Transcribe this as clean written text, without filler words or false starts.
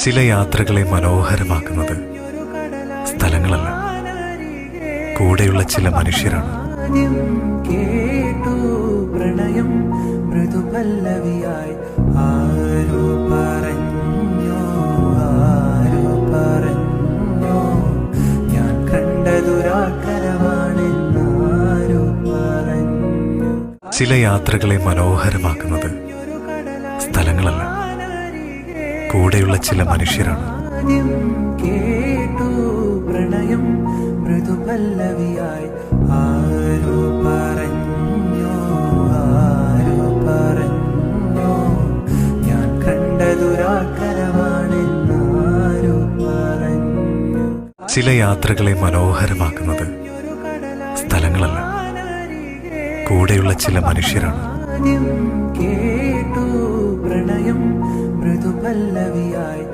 ചില യാത്രകളെ മനോഹരമാക്കുന്നത് സ്ഥലങ്ങളല്ല, കൂടെയുള്ള ചില മനുഷ്യരാണ്. കേട്ടു പ്രണയം മൃദുപല്ലവിയായി ആരോ പറഞ്ഞു, ആരോ പറഞ്ഞു, ഞാൻ കണ്ടതുരാക്കരമാണെന്നാരോ പറഞ്ഞു. ചില യാത്രകളെ മനോഹരമാക്കുന്നത് സ്ഥലങ്ങളല്ല, കൂടെയുള്ള ചില മനുഷ്യരാണ്. കേട്ടു പ്രണയം മൃദുപല്ലവിയായി ആരോ പറഞ്ഞു, ആരോ പറഞ്ഞു, ഞാൻ കണ്ടതുരാക്കരമാണെന്നാരോ പറഞ്ഞു. ചില യാത്രകളെ മനോഹരമാക്കുന്നത് സ്ഥലങ്ങളല്ല, കൂടെയുള്ള ചില മനുഷ്യരാണ്. കേട്ടു പ്രണയം മൃദുപല്ലവിയായി